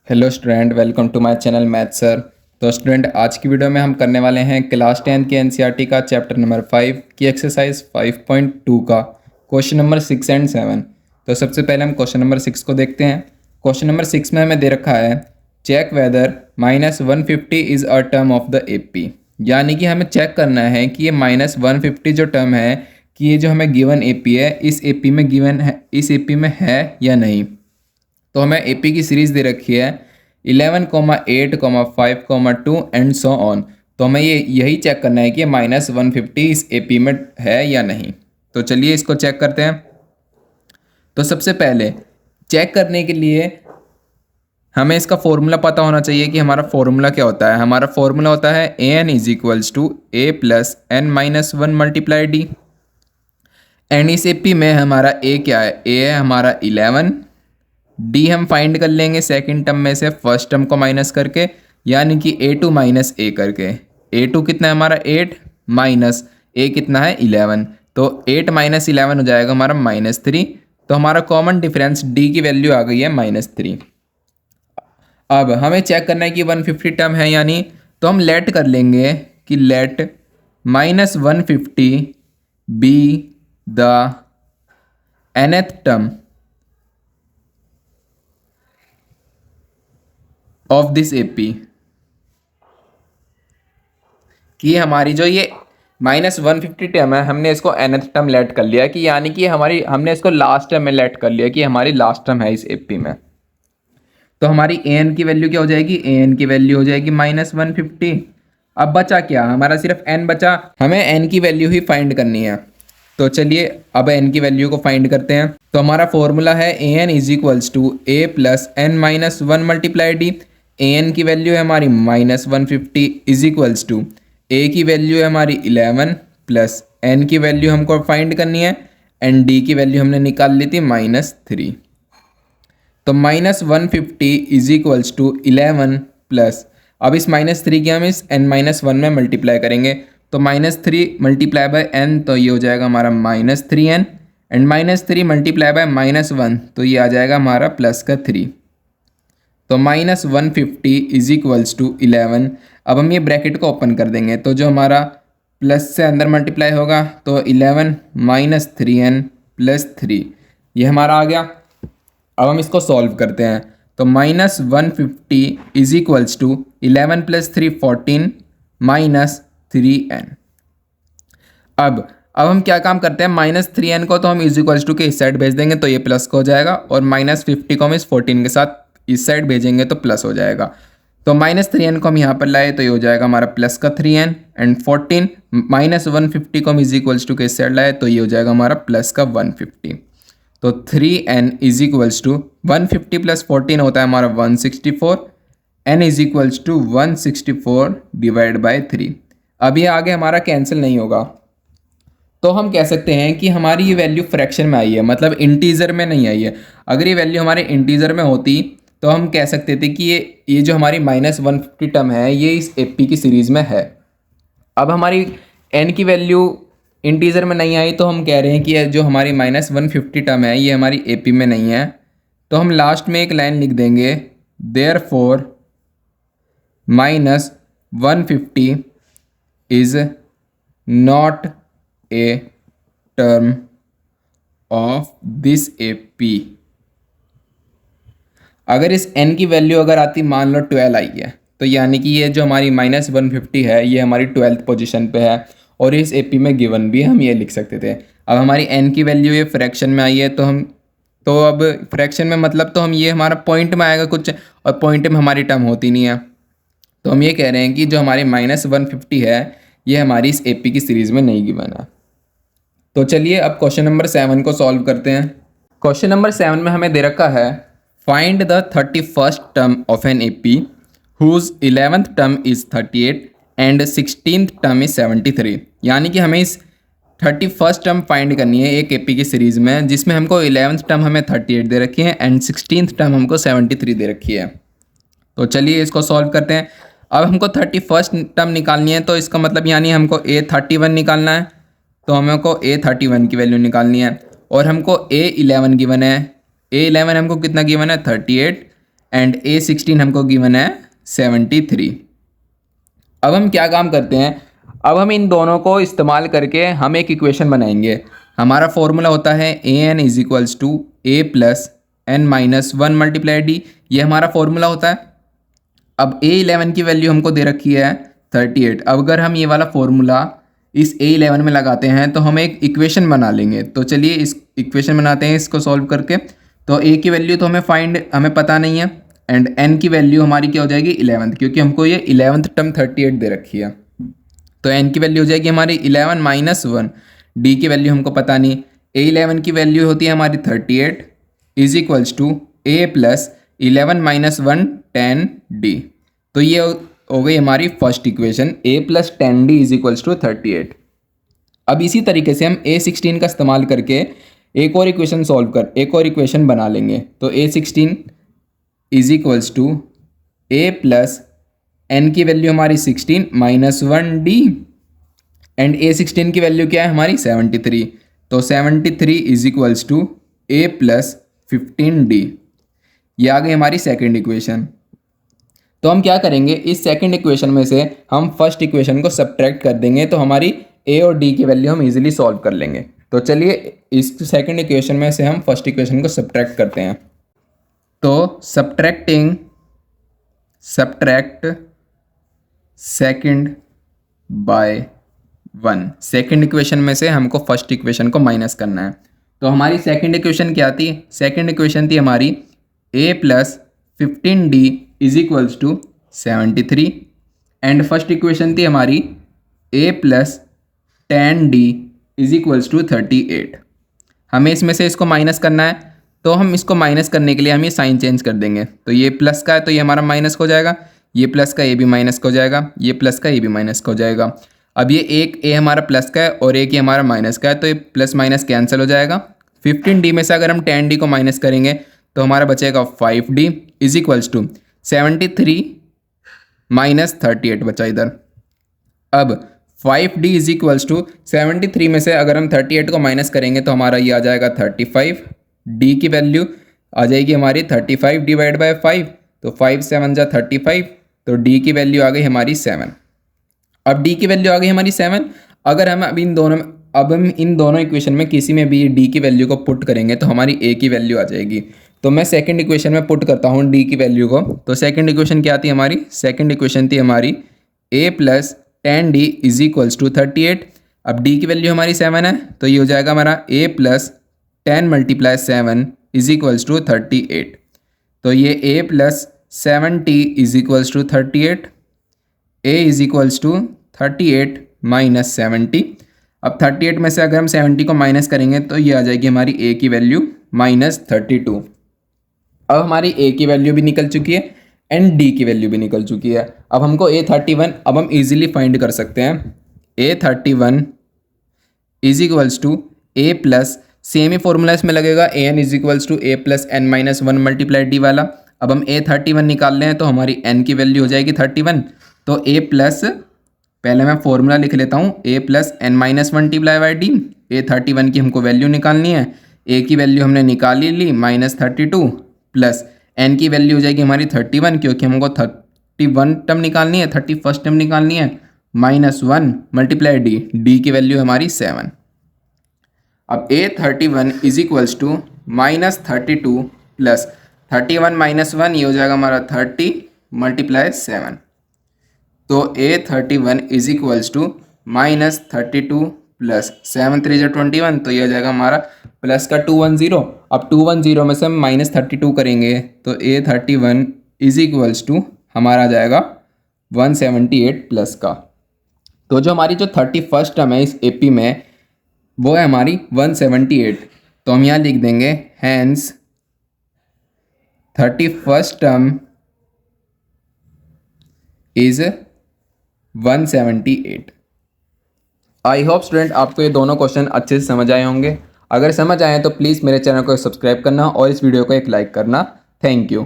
Hello student, welcome to my channel math sir. तो student, आज की वीडियो में हम करने वाले हैं क्लास 10 की एनसीईआरटी का चैप्टर नंबर 5 की एक्सरसाइज 5.2 का क्वेश्चन नंबर 6 एंड 7। तो सबसे पहले हम क्वेश्चन नंबर 6 को देखते हैं। क्वेश्चन नंबर 6 में हमें दे रखा है check whether -150 is a term of the AP. यानी कि हमें चेक करना है कि ये -150 जो टर्म है कि ये जो हमें गिवन एपी है इस एपी में गिवन है, इस एपी में है या नहीं। तो हमें एपी की सीरीज दे रखी है 11, 8, 5, 2 एंड सो ऑन। तो हमें यही चेक करना है कि -150 इस एपी में है या नहीं। तो चलिए इसको चेक करते हैं। तो सबसे पहले चेक करने के लिए हमें इसका फॉर्मूला पता होना चाहिए कि हमारा फॉर्मूला क्या होता है। हमारा फॉर्मूला होता है an is equals to a plus n minus 1 multiply D. And इस एपी में हमारा a क्या है, a है हमारा 11, डी हम फाइंड कर लेंगे सेकंड टर्म में से फर्स्ट टर्म को माइनस करके, यानी कि a2 माइनस ए करके। a2 कितना है हमारा 8 माइनस a कितना है 11, तो 8 माइनस 11 हो जाएगा हमारा -3। तो हमारा कॉमन डिफरेंस d की वैल्यू आ गई है -3। अब हमें चेक करना है कि 150 टर्म है यानी, तो हम लेट कर लेंगे कि let -150 be the nth term of this AP. कि हमारी जो ये -150 टर्म है हमने इसको nth टर्म लेट कर लिया कि यानी कि हमारी हमने इसको लास्ट टर्म में लेट कर लिया कि हमारी लास्ट टर्म है इस एपी में। तो हमारी an की वैल्यू क्या हो जाएगी, an की वैल्यू हो जाएगी -150। अब बचा क्या, हमारा सिर्फ n बचा, हमें n की वैल्यू ही फाइंड करनी है। तो चलिए अब n की वैल्यू को फाइंड करते हैं। तो हमारा फॉर्मूला है an is equals to a plus n minus 1 multiply D. an की वैल्यू है हमारी -150 इज इक्वल्स टू a की वैल्यू है हमारी 11 प्लस n की वैल्यू हमको फाइंड करनी है एंड d की वैल्यू हमने निकाल ली थी -3। तो -150 इज इक्वल्स टू 11 प्लस, अब इस -3 की हम इस n-1 में मल्टीप्लाई करेंगे तो -3 मल्टीप्लाई बाय n, तो ये हो जाएगा हमारा -3n एंड -3 मल्टीप्लाई बाय -1, तो ये आ जाएगा हमारा प्लस का 3। तो -150 इज इक्वल्स टू 11। अब हम ये ब्रैकेट को ओपन कर देंगे तो जो हमारा प्लस से अंदर मल्टीप्लाई होगा तो 11 -3n प्लस 3 ये हमारा आ गया। अब हम इसको सॉल्व करते हैं तो -150 is equals to 11 plus 3 14 -3n। अब हम क्या काम करते हैं, -3n को तो हम इज इक्वल्स टू के इस साइड भेज देंगे तो ये प्लस का हो जाएगा, और -50 को हम इस 14 के साथ इस साइड भेजेंगे तो प्लस हो जाएगा। तो -3n को हम यहाँ पर लाए तो ये हो जाएगा हमारा प्लस का 3n एंड 14 -150 को हम इज इक्वल्स टू के इस साइड लाए तो ये हो जाएगा हमारा प्लस का 150। तो 3n is equals to 150 plus 14 होता है हमारा 164, n is equals to 164 divide by 3। अब ये आगे हमारा कैंसिल नहीं होगा, तो हम कह सकते हैं कि हमारी ये वैल्यू फ्रैक्शन में आई है, मतलब इंटीजर में नहीं आई है। अगर ये वैल्यू हमारे इंटीजर में होती तो हम कह सकते थे कि ये जो हमारी -150 टर्म है ये इस एपी की सीरीज़ में है। अब हमारी n की वैल्यू इंटीजर में नहीं आई तो हम कह रहे हैं कि ये जो हमारी -150 टर्म है ये हमारी एपी में नहीं है। तो हम लास्ट में एक लाइन लिख देंगे, therefore -150 is not a term of this AP. अगर इस n की वैल्यू अगर आती मान लो 12 आई है तो यानी कि ये जो हमारी -150 है ये हमारी 12th पोजीशन पे है, और इस एपी में गिवन भी हम ये लिख सकते थे। अब हमारी n की वैल्यू ये फ्रैक्शन में आई है तो अब फ्रैक्शन में मतलब तो हम ये हमारा पॉइंट में आएगा कुछ, और पॉइंट में हमारी टर्म होती नहीं है। तो हम ये कह रहे हैं कि जो हमारी -150 है ये हमारी इस एपी की सीरीज़ में नहीं गिवन है। तो चलिए अब क्वेश्चन नंबर 7 को सॉल्व करते हैं। क्वेश्चन नंबर 7 में हमें दे रखा है find the 31st term of an AP whose 11th term is 38 and 16th term is 73। यानी कि हमें इस 31st टर्म फाइंड करनी है एक एपी की सीरीज़ में जिसमें हमको 11th टर्म हमें 38 दे रखी है एंड 16th टर्म हमको 73 दे रखी है। तो चलिए इसको सॉल्व करते हैं। अब हमको 31st टर्म निकालनी है तो इसका मतलब यानी हमको A31 निकालना है, तो हमको A31 की वैल्यू निकालनी है, और हमको A11 गिवन है। A11 हमको कितना गिवन है 38 एंड A16 हमको गिवन है 73। अब हम क्या काम करते हैं, अब हम इन दोनों को इस्तेमाल करके हम एक इक्वेशन बनाएंगे। हमारा फॉर्मूला होता है AN is equals to A plus N minus 1 multiply D, ये हमारा फॉर्मूला होता है। अब A11 की वैल्यू हमको दे रखी है 38। अब अगर हम ये वाला फॉर्मूला इस A11 में लगाते हैं तो हम एक इक्वेशन बना लेंगे। तो चलिए इस इक्वेशन बनाते हैं इसको सॉल्व करके। तो A की वैल्यू तो हमें पता नहीं है, एंड N की वैल्यू हमारी क्या हो जाएगी 11th, क्योंकि हमको ये 11th टर्म 38 दे रखी है। तो N की वैल्यू हो जाएगी हमारी 11 माइनस 1, D की वैल्यू हमको पता नहीं। A11 की वैल्यू होती है हमारी 38 is equals to A plus 11 minus 1 10D। तो ये हो गई हमारी first equation, A plus 10D is equals to 38। अब इसी तरीके से हम A16 का इस्तेमाल करके एक और इक्वेशन बना लेंगे। तो A16 is equals to A plus N की वैल्यू हमारी 16 माइनस 1D, एंड A16 की वैल्यू क्या है हमारी 73। तो 73 is equals to A plus 15D। ये आ गई हमारी सेकेंड इक्वेशन। तो हम क्या करेंगे, इस सेकंड इक्वेशन में से हम फर्स्ट इक्वेशन को सब्ट्रैक्ट कर देंगे, तो हमारी A और D की वैल्यू हम इजीली सॉल्व कर लेंगे। तो चलिए इस सेकंड इक्वेशन में से हम फर्स्ट इक्वेशन को सब्ट्रैक्ट करते हैं। तो subtract second by 1, second equation में से हमको फर्स्ट इक्वेशन को माइनस करना है। तो हमारी सेकंड इक्वेशन क्या थी, सेकंड इक्वेशन थी हमारी A plus 15D is equals to 73, and first equation थी हमारी A plus 10D is equals to 38। हमें इसमें से इसको माइनस करना है, तो हम इसको माइनस करने के लिए हम ये साइन चेंज कर देंगे। तो ये प्लस का है तो ये हमारा माइनस हो जाएगा, ये प्लस का ये भी माइनस हो जाएगा, ये प्लस का ये भी माइनस हो जाएगा। अब ये एक A हमारा प्लस का है और एक ये हमारा माइनस का है, तो ये प्लस माइनस कैंसिल हो जाएगा। 15D में से अगर हम 10D को माइनस करेंगे तो हमारा बचेगा 5D is equals to 73 minus 38 बचा इधर। अब 5D इज इक्वल्स टू 73 में से अगर हम 38 को माइनस करेंगे तो हमारा ये आ जाएगा 35। D की वैल्यू आ जाएगी हमारी 35 डिवाइड बाय 5, तो 5 7 जा 35, तो D की वैल्यू आ गई हमारी 7। अब D की वैल्यू आ गई हमारी 7। अगर हम अब इन दोनों इक्वेशन में किसी में भी D की वैल्यू को पुट करेंगे तो हमारी A की वैल्यू आ जाएगी। तो मैं सेकंड इक्वेशन में पुट करता हूँ D की वैल्यू को। तो सेकंड इक्वेशन क्या थी हमारी, सेकंड इक्वेशन थी हमारी A plus 10D is equals to 38। अब D की वैल्यू हमारी 7 है, तो ये हो जाएगा हमारा A plus 10 multiply 7 is equals to 38। तो ये A plus 7T is equals to 38, A is equals to 38 minus 70। अब 38 में से अगर हम 70 को माइनस करेंगे तो ये आ जाएगी हमारी A की वैल्यू -32। अब हमारी A की वैल्यू भी निकल चुकी है एंड D की वैल्यू भी निकल चुकी है। अब हमको A31 अब हम इजीली फाइंड कर सकते हैं। A31 is equals to A plus, same ही फॉर्मूला इसमें लगेगा, AN is equals to A plus N minus 1 multiply D वाला। अब हम A31 निकाल रहे हैं तो हमारी N की वैल्यू हो जाएगी 31। तो A प्लस, पहले मैं फॉर्मूला लिख लेता हूँ, A plus N minus 1 multiply by D। A31 की हमको वैल्यू निकालनी है, A की वैल्यू हमने निकाल ही ली -32, प्लस N की वैल्यू हो जाएगी हमारी 31, क्योंकि हमको 31 टर्म निकालनी है, 31st टर्म निकालनी है, -1 मल्टीप्लाई D की वैल्यू हमारी 7। अब A31 is equals to -32 plus 31 minus 1, ये हो जाएगा हमारा 30 मल्टीप्लाई 7। तो A31 is equals to -32 plus 7 3 जा 21, तो ये हो जाएगा हमारा प्लस का 210। अब 210 में से हम -32 करेंगे तो A31 इज इक्वल्स टू हमारा आ जाएगा 178 प्लस का। तो जो हमारी जो 31st टर्म है इस AP में वो है हमारी 178। तो हम यहाँ लिख देंगे hence 31st term is 178। I hope student आपको ये दोनों क्वेश्चन अच्छे से समझ आए होंगे। अगर समझ आए तो प्लीज़ मेरे चैनल को सब्सक्राइब करना और इस वीडियो को एक लाइक करना। Thank you.